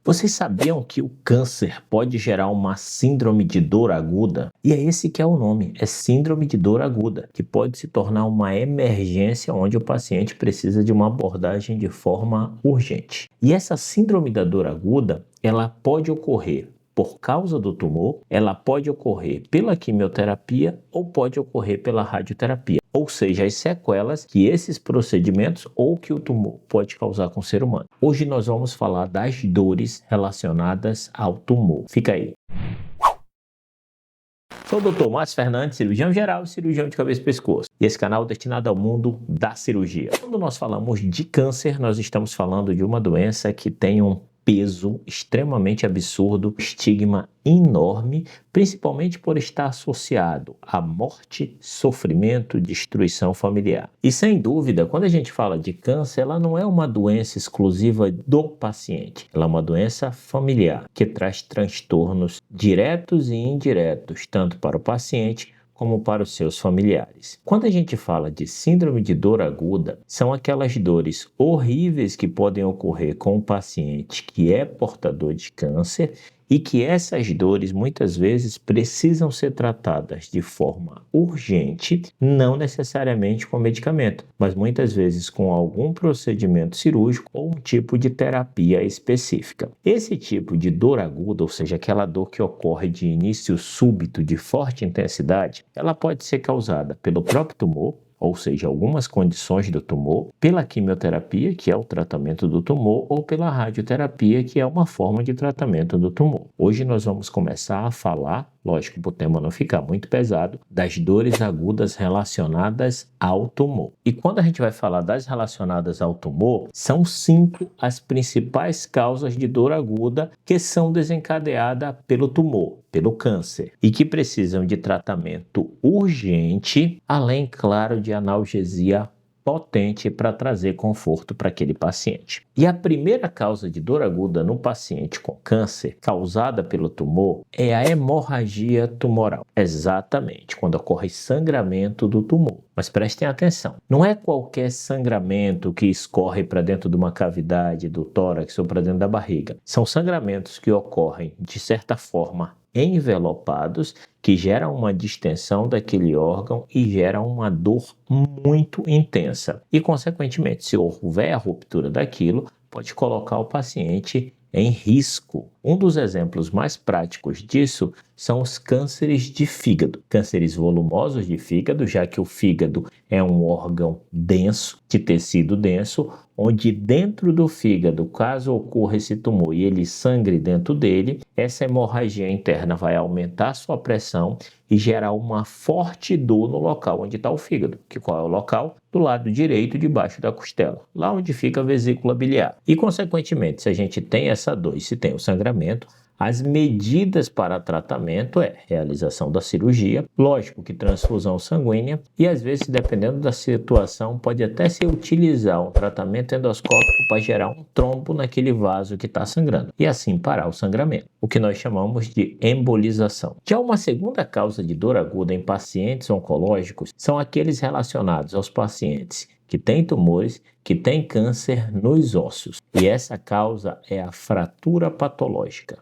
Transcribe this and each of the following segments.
Vocês sabiam que o câncer pode gerar uma síndrome de dor aguda? E é esse que é o nome, é síndrome de dor aguda, que pode se tornar uma emergência onde o paciente precisa de uma abordagem de forma urgente. E essa síndrome da dor aguda, ela pode ocorrer por causa do tumor, ela pode ocorrer pela quimioterapia ou pode ocorrer pela radioterapia. Ou seja, as sequelas que esses procedimentos ou que o tumor pode causar com o ser humano. Hoje nós vamos falar das dores relacionadas ao tumor. Fica aí. Sou o Dr. Márcio Fernandes, cirurgião geral e cirurgião de cabeça e pescoço. E esse canal é destinado ao mundo da cirurgia. Quando nós falamos de câncer, nós estamos falando de uma doença que tem um peso extremamente absurdo, estigma enorme, principalmente por estar associado à morte, sofrimento, destruição familiar. E sem dúvida, quando a gente fala de câncer, ela não é uma doença exclusiva do paciente, ela é uma doença familiar que traz transtornos diretos e indiretos, tanto para o paciente como para os seus familiares. Quando a gente fala de síndrome de dor aguda, são aquelas dores horríveis que podem ocorrer com o paciente que é portador de câncer e que essas dores muitas vezes precisam ser tratadas de forma urgente, não necessariamente com medicamento, mas muitas vezes com algum procedimento cirúrgico ou um tipo de terapia específica. Esse tipo de dor aguda, ou seja, aquela dor que ocorre de início súbito de forte intensidade, ela pode ser causada pelo próprio tumor, ou seja, algumas condições do tumor, pela quimioterapia, que é o tratamento do tumor, ou pela radioterapia, que é uma forma de tratamento do tumor. Hoje nós vamos começar a falar, lógico, para o tema não ficar muito pesado, das dores agudas relacionadas ao tumor. E quando a gente vai falar das relacionadas ao tumor, são 5 as principais causas de dor aguda que são desencadeadas pelo tumor, pelo câncer, e que precisam de tratamento urgente, além, claro, de analgesia potente para trazer conforto para aquele paciente. E a primeira causa de dor aguda no paciente com câncer, causada pelo tumor, é a hemorragia tumoral. Exatamente, quando ocorre sangramento do tumor. Mas prestem atenção, não é qualquer sangramento que escorre para dentro de uma cavidade do tórax ou para dentro da barriga. São sangramentos que ocorrem, de certa forma, envelopados, que geram uma distensão daquele órgão e geram uma dor muito intensa. E, consequentemente, se houver a ruptura daquilo, pode colocar o paciente em risco. Um dos exemplos mais práticos disso são os cânceres de fígado. Cânceres volumosos de fígado, já que o fígado é um órgão denso, de tecido denso, onde dentro do fígado, caso ocorra esse tumor e ele sangre dentro dele, essa hemorragia interna vai aumentar sua pressão e gerar uma forte dor no local onde está o fígado. Que qual é o local? Do lado direito, debaixo da costela, lá onde fica a vesícula biliar. E, consequentemente, se a gente tem essa dor e se tem o sangramento, as medidas para tratamento é realização da cirurgia, lógico que transfusão sanguínea e às vezes, dependendo da situação, pode até se utilizar um tratamento endoscópico para gerar um trombo naquele vaso que está sangrando e assim parar o sangramento, o que nós chamamos de embolização. Já uma segunda causa de dor aguda em pacientes oncológicos são aqueles relacionados aos pacientes que têm tumores, que têm câncer nos ossos. E essa causa é a fratura patológica.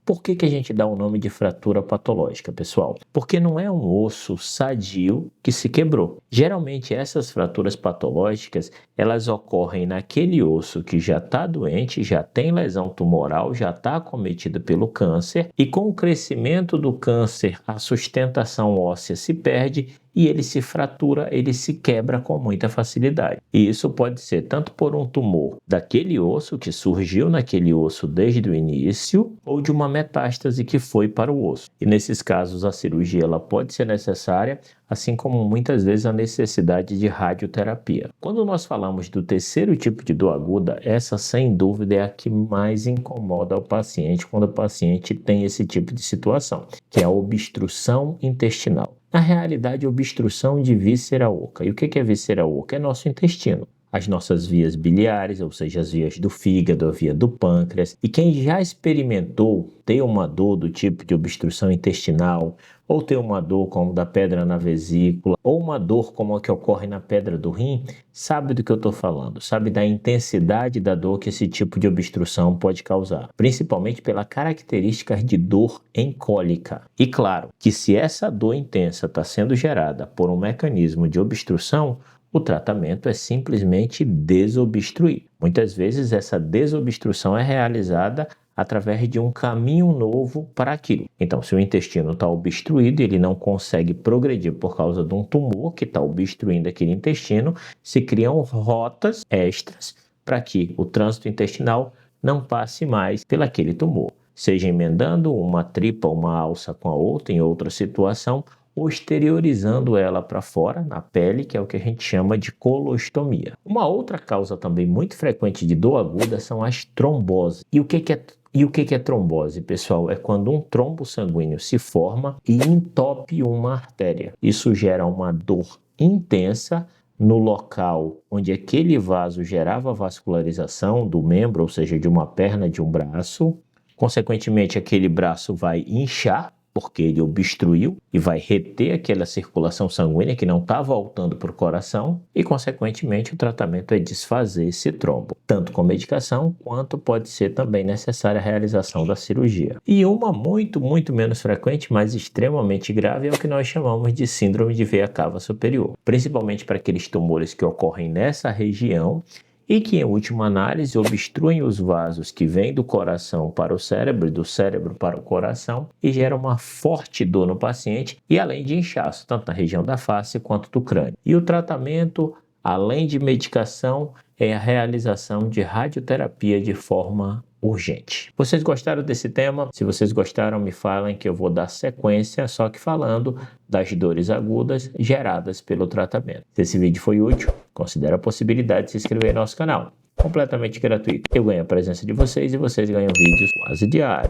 Por que a gente dá o nome de fratura patológica, pessoal? Porque não é um osso sadio que se quebrou. Geralmente essas fraturas patológicas, elas ocorrem naquele osso que já está doente, já tem lesão tumoral, já está acometido pelo câncer e com o crescimento do câncer a sustentação óssea se perde e ele se fratura, ele se quebra com muita facilidade. E isso pode ser tanto por um tumor daquele osso que surgiu naquele osso desde o início ou de uma metástase que foi para o osso. E nesses casos a cirurgia ela pode ser necessária, assim como muitas vezes a necessidade de radioterapia. Quando nós falamos do terceiro tipo de dor aguda, essa sem dúvida é a que mais incomoda o paciente quando o paciente tem esse tipo de situação, que é a obstrução intestinal. Na realidade, obstrução de víscera oca. E o que é víscera oca? É nosso intestino. as nossas vias biliares, ou seja, as vias do fígado, a via do pâncreas. E quem já experimentou ter uma dor do tipo de obstrução intestinal, ou ter uma dor como da pedra na vesícula, ou uma dor como a que ocorre na pedra do rim, sabe do que eu estou falando, sabe da intensidade da dor que esse tipo de obstrução pode causar, principalmente pela característica de dor em cólica. E claro, que se essa dor intensa está sendo gerada por um mecanismo de obstrução, o tratamento é simplesmente desobstruir. Muitas vezes essa desobstrução é realizada através de um caminho novo para aquilo. Então, se o intestino está obstruído e ele não consegue progredir por causa de um tumor que está obstruindo aquele intestino, se criam rotas extras para que o trânsito intestinal não passe mais pelaquele tumor, seja emendando uma tripa, uma alça com a outra em outra situação, ou exteriorizando ela para fora, na pele, que é o que a gente chama de colostomia. Uma outra causa também muito frequente de dor aguda são as tromboses. E o que é trombose, pessoal? É quando um trombo sanguíneo se forma e entope uma artéria. Isso gera uma dor intensa no local onde aquele vaso gerava vascularização do membro, ou seja, de uma perna, de um braço. Consequentemente, aquele braço vai inchar, porque ele obstruiu e vai reter aquela circulação sanguínea que não está voltando para o coração e, consequentemente, o tratamento é desfazer esse trombo, tanto com medicação quanto pode ser também necessária a realização da cirurgia. E uma muito menos frequente, mas extremamente grave, é o que nós chamamos de síndrome de veia cava superior, principalmente para aqueles tumores que ocorrem nessa região e que, em última análise, obstruem os vasos que vêm do coração para o cérebro e do cérebro para o coração e geram uma forte dor no paciente e além de inchaço, tanto na região da face quanto do crânio. E o tratamento, além de medicação, é a realização de radioterapia de forma urgente. Vocês gostaram desse tema? Se vocês gostaram, me falem que eu vou dar sequência, só que falando das dores agudas geradas pelo tratamento. Se esse vídeo foi útil, considere a possibilidade de se inscrever no nosso canal. Completamente gratuito. Eu ganho a presença de vocês e vocês ganham vídeos quase diários.